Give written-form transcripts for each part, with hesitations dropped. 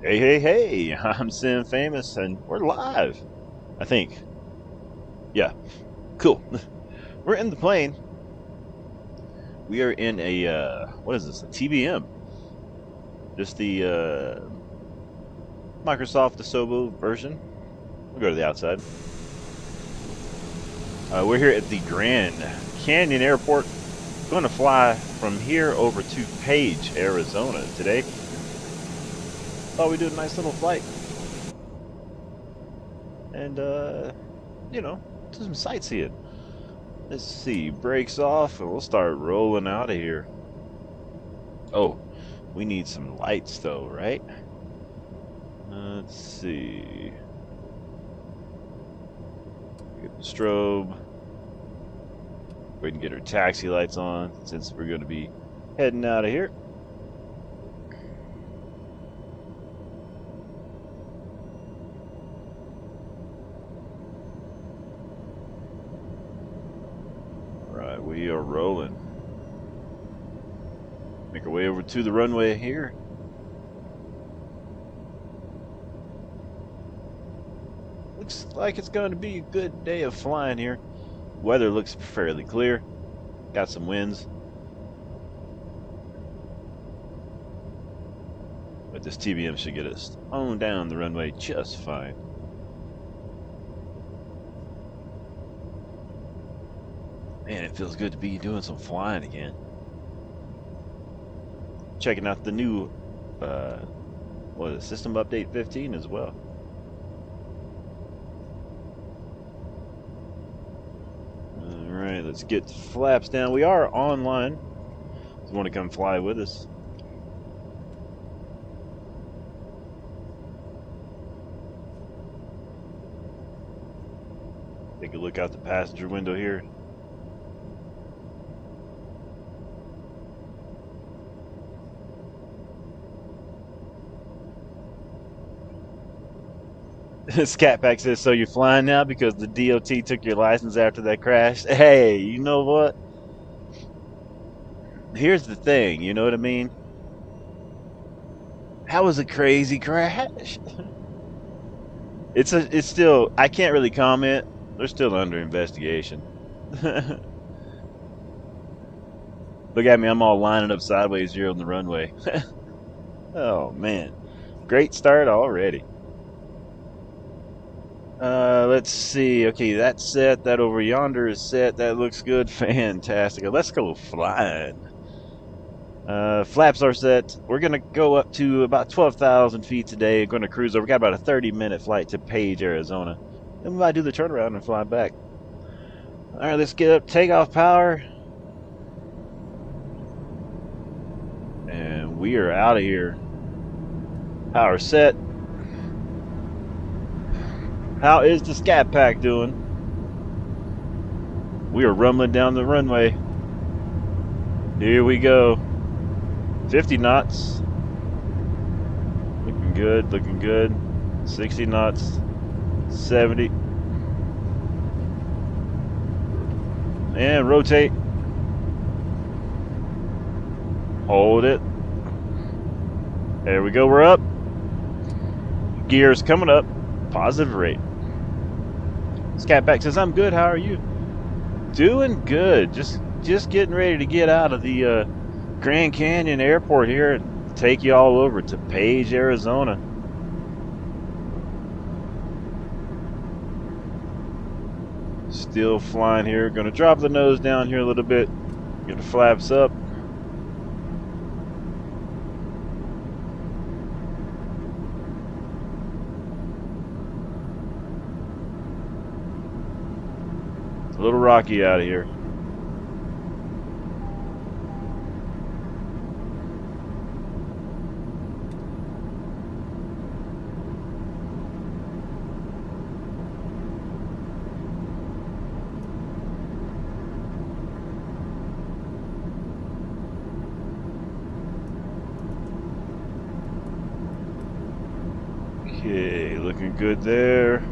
Hey, hey, hey, I'm Sim Famous and we're live, I think. Yeah, cool. We're in the plane. We are in a, what is this, a TBM? Just the Microsoft Asobo version. We'll go to the outside. We're here at the Grand Canyon Airport. Going to fly from here over to Page, Arizona today. Thought we'd do a nice little flight. And, do some sightseeing. Let's see, brakes off, and we'll start rolling out of here. Oh, we need some lights though, right? Let's see. Get the strobe. Wait and get our taxi lights on since we're going to be heading out of here. Alright, we are rolling. Make our way over to the runway here. Looks like it's going to be a good day of flying here. Weather looks fairly clear. Got some winds. But this TBM should get us on down the runway just fine. Man, it feels good to be doing some flying again. Checking out the new, what is it, System Update 15 as well. Alright, let's get the flaps down. We are online. If you want to come fly with us. Take a look out the passenger window here. Scat Pack says, so you're flying now because the DOT took your license after that crash? Hey, you know what? Here's the thing, you know what I mean? That was a crazy crash. It's still, I can't really comment. They're still under investigation. Look at me, I'm all lining up sideways here on the runway. Oh man, great start already. Let's see. Okay, that's set. That over yonder is set. That looks good. Fantastic. Let's go flying. Flaps are set. We're going to go up to about 12,000 feet today. Going to cruise over. Got about a 30-minute flight to Page, Arizona. Then we might do the turnaround and fly back. All right, let's get up. Takeoff power. And we are out of here. Power set. How is the Scat Pack doing? We are rumbling down the runway. Here we go. 50 knots. Looking good, looking good. 60 knots. 70. And rotate. Hold it. There we go, we're up. Gears coming up. Positive rate. Scat Pack says, I'm good, how are you? Doing good. Just getting ready to get out of the Grand Canyon Airport here and take you all over to Page, Arizona. Still flying here. Gonna drop the nose down here a little bit. Get the flaps up. It's a little rocky out of here. Okay, looking good there.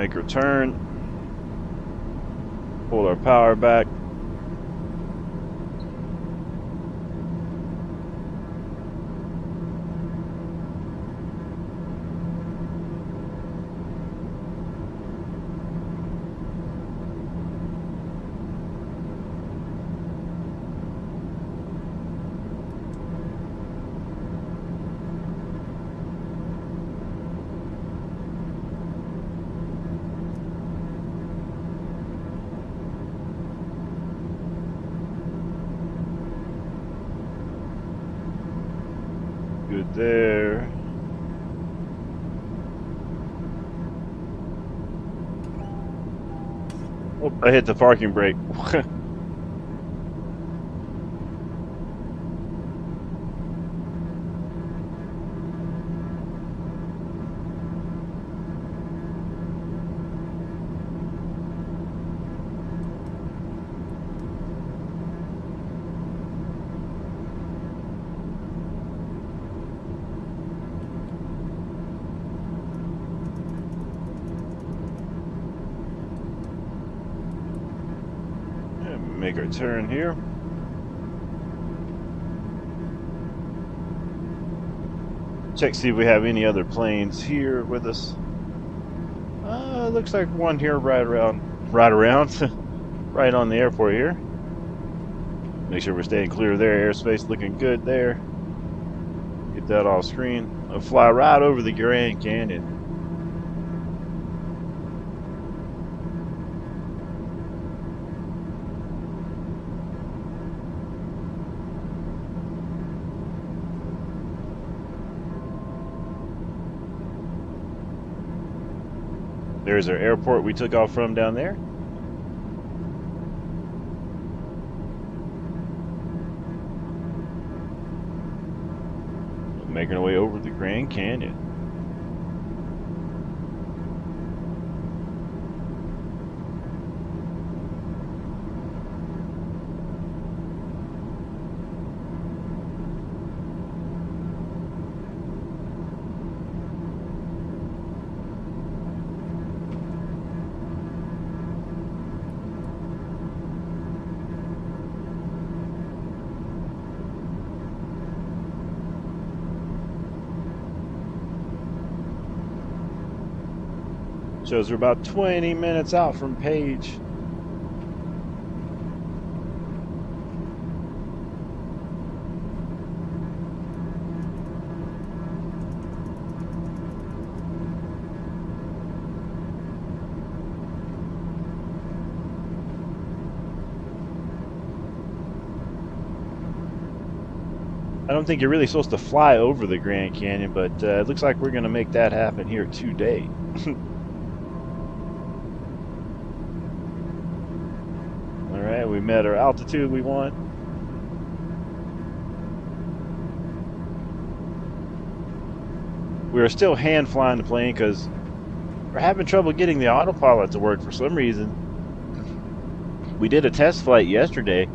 Make her turn. Pull our power back. Good there. Oh, I hit the parking brake. Make our turn here. Check, see if we have any other planes here with us. Looks like one here right around, right on the airport here. Make sure we're staying clear of their airspace, looking good there. Get that off screen. I'll fly right over the Grand Canyon. There's our airport we took off from down there. Making our way over the Grand Canyon. Shows we're about 20 minutes out from Page. I don't think you're really supposed to fly over the Grand Canyon, but it looks like we're going to make that happen here today. Alright, we met our altitude we want. We are still hand flying the plane because we're having trouble getting the autopilot to work for some reason. We did a test flight yesterday.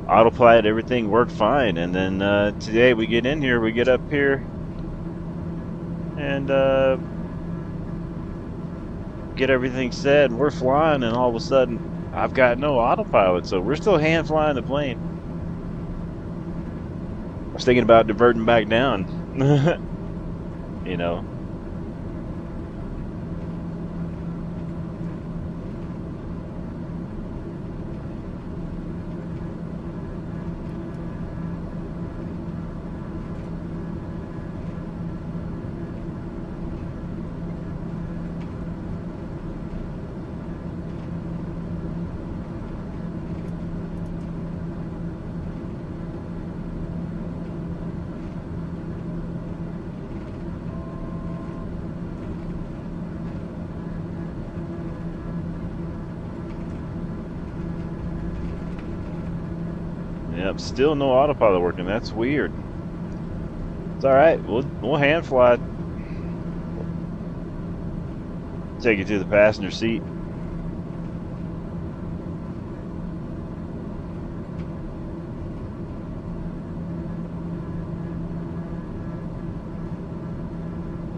Autopilot, everything worked fine, and then today we get in here, we get up here, and get everything set, and we're flying, and all of a sudden I've got no autopilot, so we're still hand flying the plane. I was thinking about diverting back down. You know. Yep, still no autopilot working. That's weird. It's all right. We'll hand fly. Take it to the passenger seat.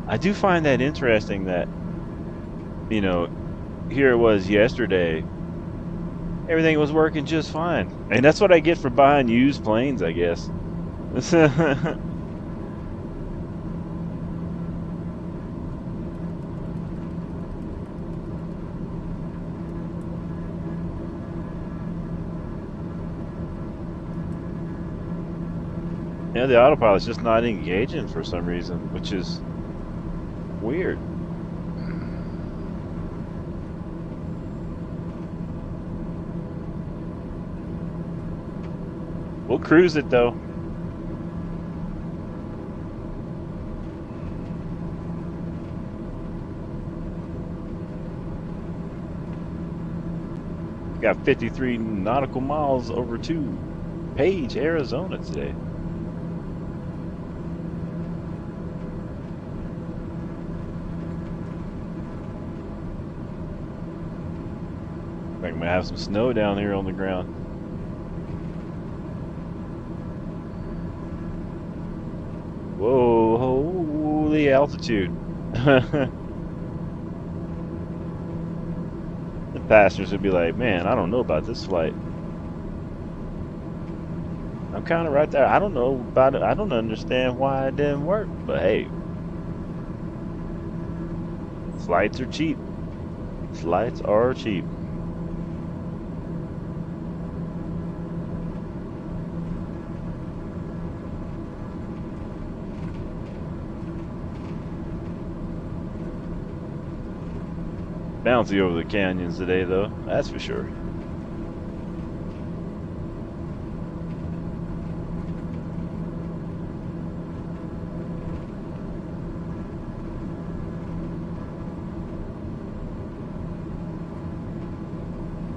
I do find that interesting that, you know, here it was yesterday. Everything was working just fine. And that's what I get for buying used planes, I guess. Yeah, the autopilot's just not engaging for some reason, which is weird. We'll cruise it though. Got 53 nautical miles over to Page, Arizona today. I'm gonna have some snow down here on the ground. Whoa, holy altitude. The passengers would be like, man, I don't know about this flight. I'm kind of right there. I don't know about it. I don't understand why it didn't work. But hey, flights are cheap. Flights are cheap. Bouncy over the canyons today, though. That's for sure.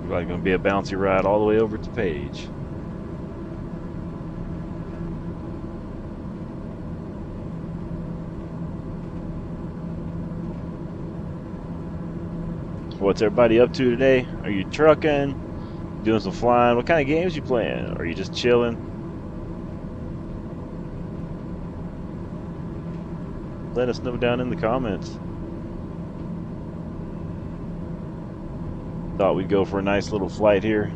Like gonna be a bouncy ride all the way over to Page. What's everybody up to today? Are you trucking? Doing some flying? What kind of games you playing? Are you just chilling? Let us know down in the comments. Thought we'd go for a nice little flight here.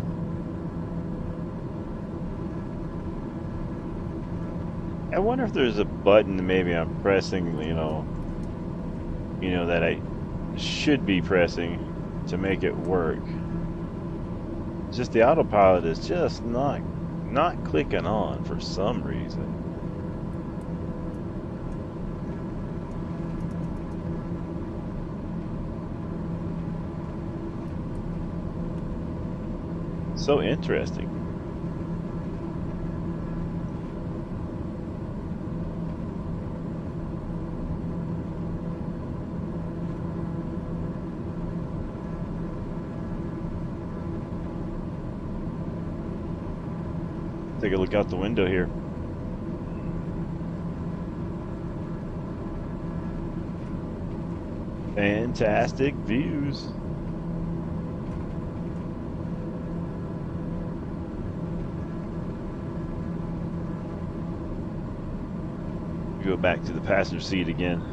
I wonder if there's a button that maybe I'm pressing, you know, that I should be pressing to make it work. It's just the autopilot is just not clicking on for some reason. So interesting. Take a look out the window here. Fantastic views. Go back to the passenger seat again.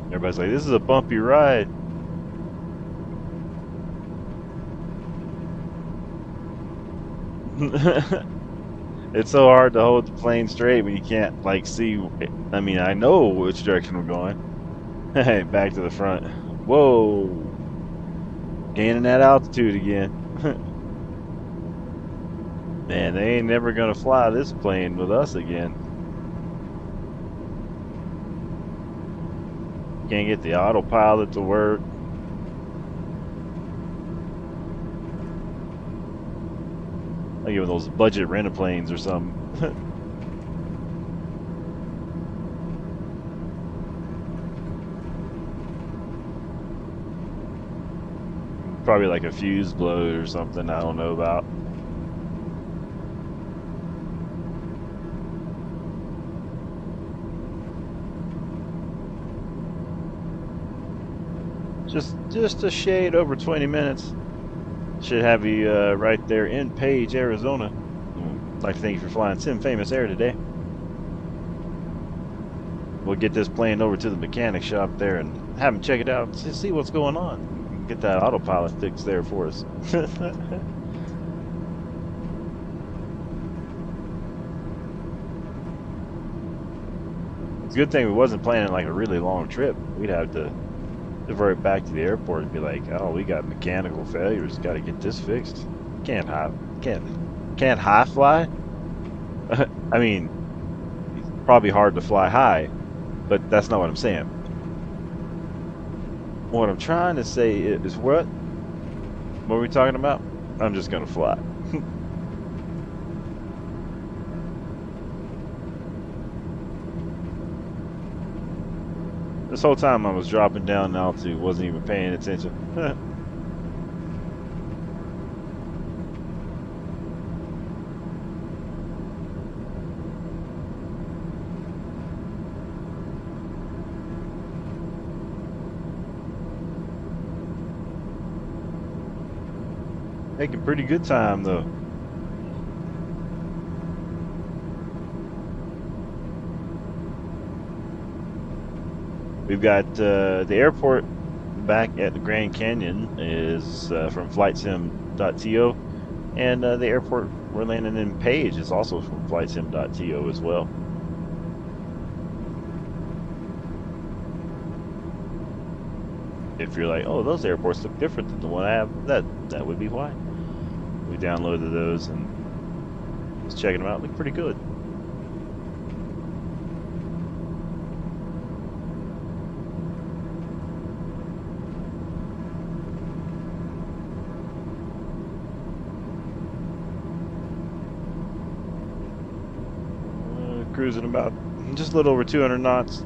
Everybody's like, this is a bumpy ride. It's so hard to hold the plane straight when you can't like see. I mean, I know which direction we're going. Hey, back to the front. Whoa, gaining that altitude again. Man, they ain't never gonna fly this plane with us again. Can't get the autopilot to work. Like with those budget rent-a-planes or something. Probably like a fuse blowed or something I don't know about. Just a shade over 20 minutes. Should have you right there in Page, Arizona. I'd like to thank you for flying Sim Famous Air today. We'll get this plane over to the mechanic shop there and have him check it out, see what's going on. Get that autopilot fixed there for us. It's a good thing we wasn't planning like a really long trip. We'd have to divert back to the airport and be like, oh, we got mechanical failures, got to get this fixed. Can't high fly. I mean, it's probably hard to fly high, but that's not what I'm saying. What I'm trying to say is what are we talking about? I'm just gonna fly. This whole time I was dropping down in altitude, wasn't even paying attention. Making pretty good time though. We've got the airport back at the Grand Canyon is from Flightsim.to, and the airport we're landing in Page is also from Flightsim.to as well. If you're like, oh, those airports look different than the one I have, that would be why. We downloaded those and was checking them out. Look pretty good. Cruising about just a little over 200 knots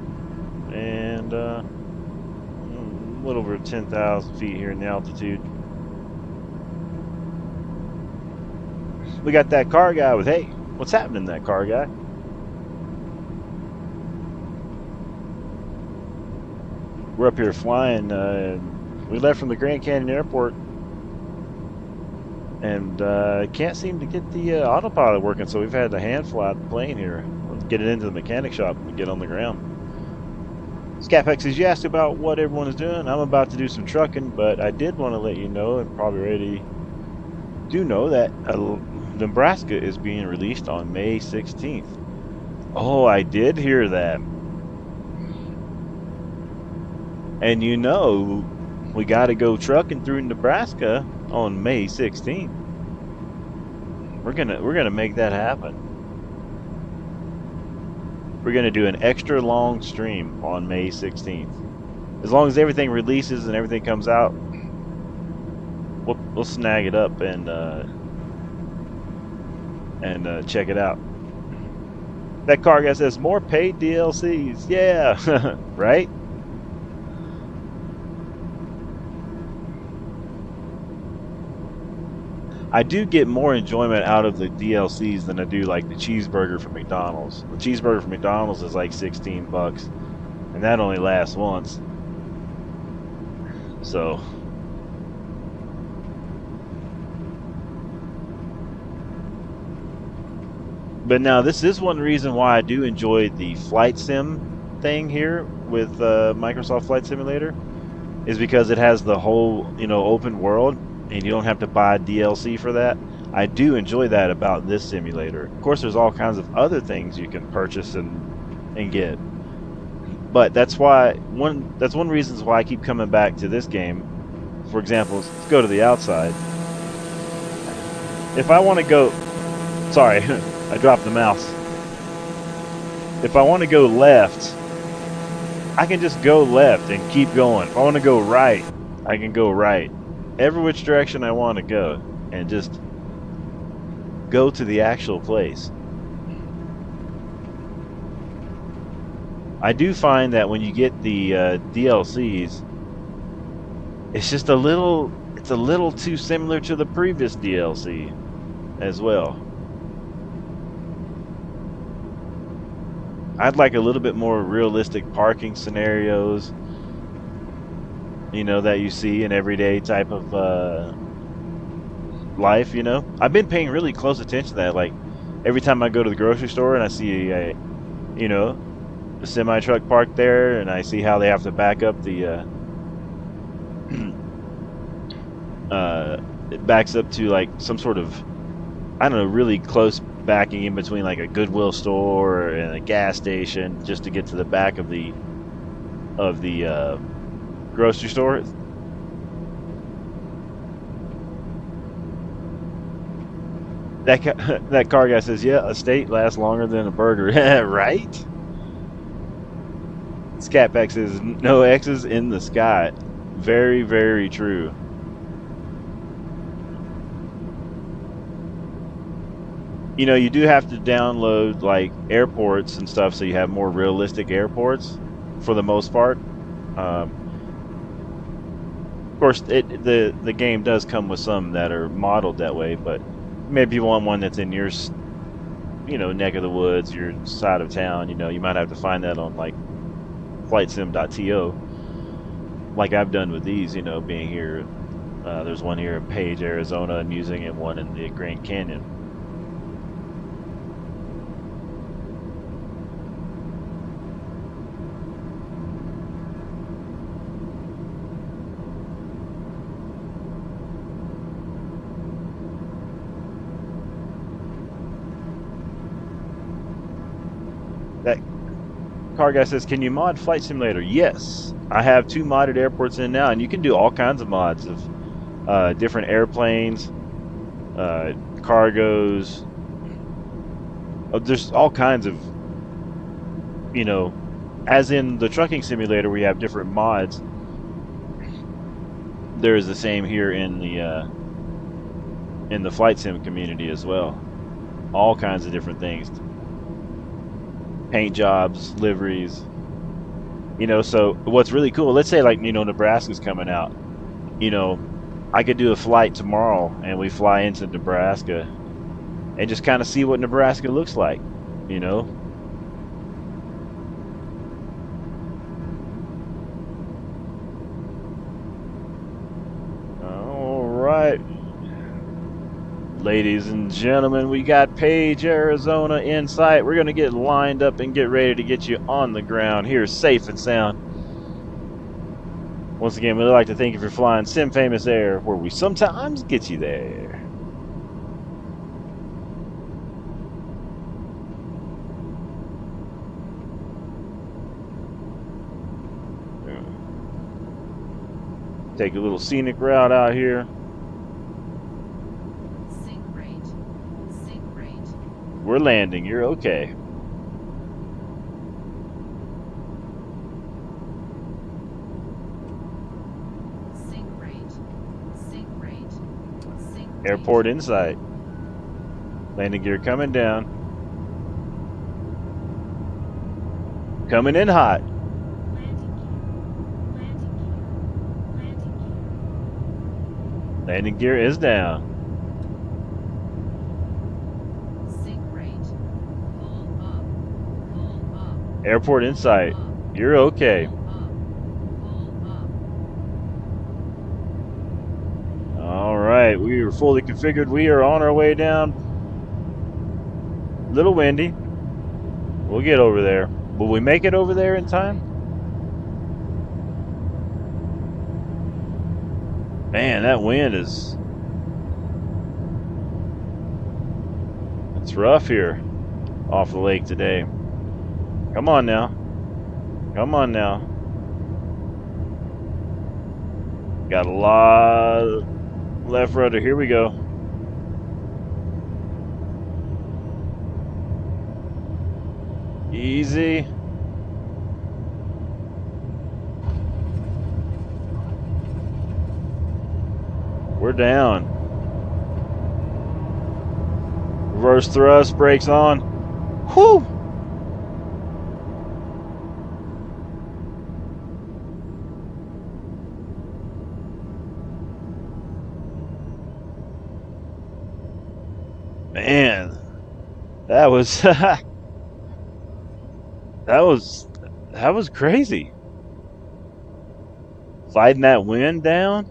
and a little over 10,000 feet here in the altitude. We got that car guy with, hey, what's happening, that car guy? We're up here flying. We left from the Grand Canyon Airport and can't seem to get the autopilot working, so we've had to hand fly the plane here. Get it into the mechanic shop and get on the ground. Scatpack says, you asked about what everyone is doing. I'm about to do some trucking, but I did want to let you know, and probably already do know, that Nebraska is being released on May 16th. Oh, I did hear that. And you know, we got to go trucking through Nebraska on May 16th. We're gonna make that happen. We're going to do an extra long stream on May 16th. As long as everything releases and everything comes out, we'll snag it up and check it out. That car guy says, more paid DLCs. Yeah, right? I do get more enjoyment out of the DLCs than I do like the cheeseburger from McDonald's. The cheeseburger from McDonald's is like 16 bucks, and that only lasts once. So but now this is one reason why I do enjoy the flight sim thing here with Microsoft Flight Simulator, is because it has the whole, you know, open world, and you don't have to buy DLC for that. I do enjoy that about this simulator. Of course, there's all kinds of other things you can purchase and get, but that's one reason why I keep coming back to this game. For example, let's go to the outside. If I want to go, sorry, I dropped the mouse. If I want to go left, I can just go left and keep going. If I want to go right, I can go right. Every which direction I want to go, and just go to the actual place. I do find that when you get the DLCs, it's just a little too similar to the previous DLC as well. I'd like a little bit more realistic parking scenarios, you know, that you see in everyday type of life, you know. I've been paying really close attention to that. Like, every time I go to the grocery store and I see a you know, a semi truck parked there, and I see how they have to back up the it backs up to like some sort of, I don't know, really close backing in between like a Goodwill store and a gas station just to get to the back of the grocery store. That car guy says, "Yeah, a steak lasts longer than a burger." Right? Scatback says, "No X's in the sky." Very, very true. You know, you do have to download like airports and stuff so you have more realistic airports for the most part. Of course, the game does come with some that are modeled that way, but maybe you want one that's in your neck of the woods, your side of town. You might have to find that on like flightsim.to, like I've done with these. Being here, there's one here in Page, Arizona, I'm using it, one in the Grand Canyon. That car guy says, "Can you mod Flight Simulator?" Yes, I have 2 modded airports in now, and you can do all kinds of mods of different airplanes, cargos. There's all kinds of, as in the trucking simulator, we have different mods. There is the same here in the flight sim community as well. All kinds of different things. Paint jobs, liveries. So what's really cool, let's say like, Nebraska's coming out. I could do a flight tomorrow and we fly into Nebraska and just kind of see what Nebraska looks like, All right. Ladies and gentlemen, we got Page, Arizona in sight. We're going to get lined up and get ready to get you on the ground here, safe and sound. Once again, we'd like to thank you for flying Sim Famous Air, where we sometimes get you there. Take a little scenic route out here. We're landing. You're okay. Airport in sight. Landing gear coming down. Coming in hot. Landing gear is down. Airport in sight. You're okay. All right, we are fully configured. We are on our way down. Little windy. We'll get over there. Will we make it over there in time? Man, that wind is... it's rough here off the lake today. Come on now. Come on now. Got a lot of left rudder. Here we go. Easy. We're down. Reverse thrust, brakes on. Whew! Man, that was that was crazy. Fighting that wind down.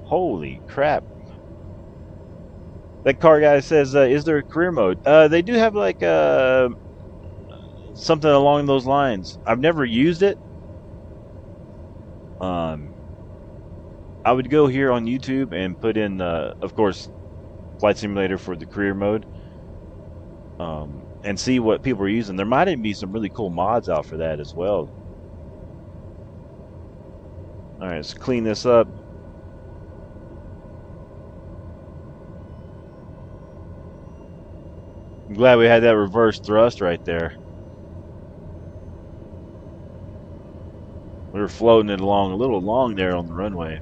Holy crap. That car guy says, "Is there a career mode?" They do have like something along those lines. I've never used it. Um, I would go here on YouTube and put in, of course, Flight Simulator for the career mode, and see what people are using. There might even be some really cool mods out for that as well. All right, let's clean this up. I'm glad we had that reverse thrust right there. We were floating it along a little long there on the runway.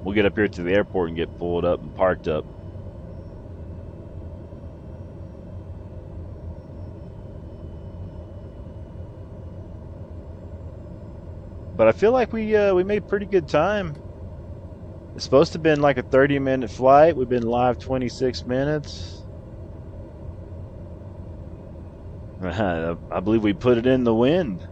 We'll get up here to the airport and get pulled up and parked up. But I feel like we made pretty good time. It's supposed to have been like a 30-minute flight. We've been live 26 minutes. I believe we put it in the wind.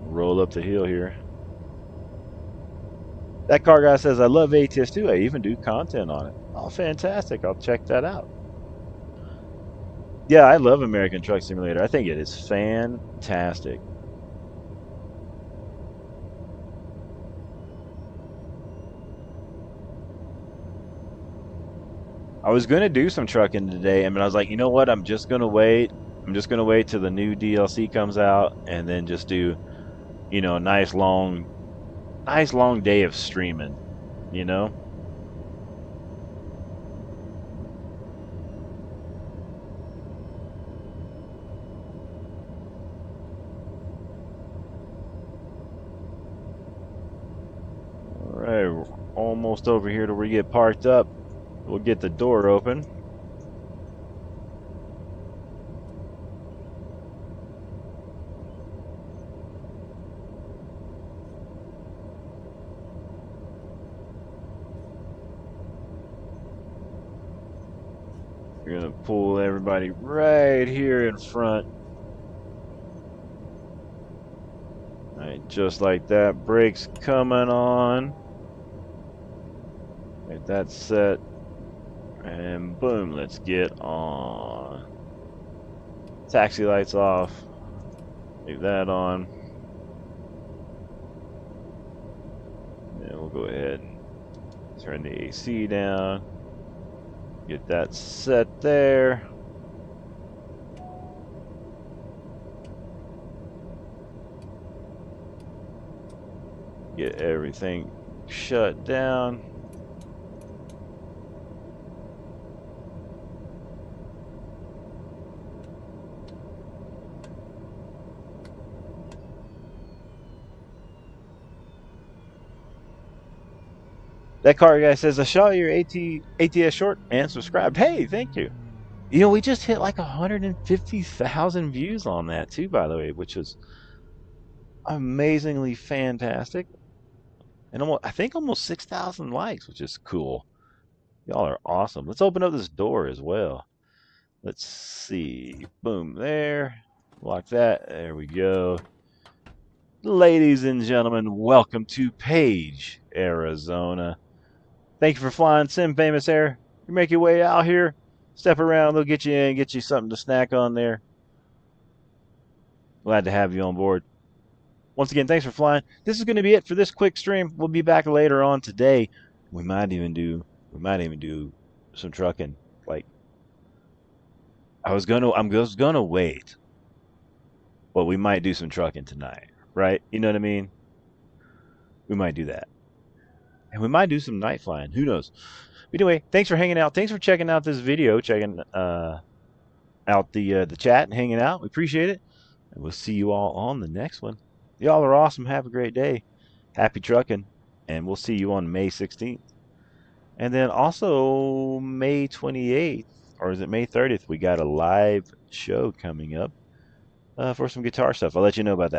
Roll up the hill here. That car guy says, "I love ATS2. I even do content on it." Oh, fantastic. I'll check that out. Yeah, I love American Truck Simulator. I think it is fantastic. I was going to do some trucking today, and I was like, you know what? I'm just going to wait. I'm just going to wait till the new DLC comes out and then just do, a nice long day of streaming, you know? All right, we're almost over here to where we get parked up. We'll get the door open. We're gonna pull everybody right here in front. All right, just like that. Brakes coming on. Get that set. And boom, let's get on. Taxi lights off. Leave that on. And we'll go ahead and turn the AC down. Get that set there. Get everything shut down. That car guy says, "I saw your ATS short and subscribed." Hey, thank you. We just hit like 150,000 views on that too, by the way, which is amazingly fantastic. And I think almost 6,000 likes, which is cool. Y'all are awesome. Let's open up this door as well. Let's see. Boom, there. Lock that. There we go. Ladies and gentlemen, welcome to Page, Arizona. Thank you for flying Sim Famous Air. You make your way out here, step around, they'll get you in, get you something to snack on there. Glad to have you on board. Once again, thanks for flying. This is going to be it for this quick stream. We'll be back later on today. We might even do some trucking. Like I'm just gonna wait, but we might do some trucking tonight, right? You know what I mean? We might do that, and we might do some night flying. Who knows? But anyway, thanks for hanging out. Thanks for checking out this video, checking out the chat and hanging out. We appreciate it, and we'll see you all on the next one. Y'all are awesome. Have a great day. Happy trucking, and we'll see you on May 16th. And then also May 28th, or is it May 30th? We got a live show coming up for some guitar stuff. I'll let you know about that.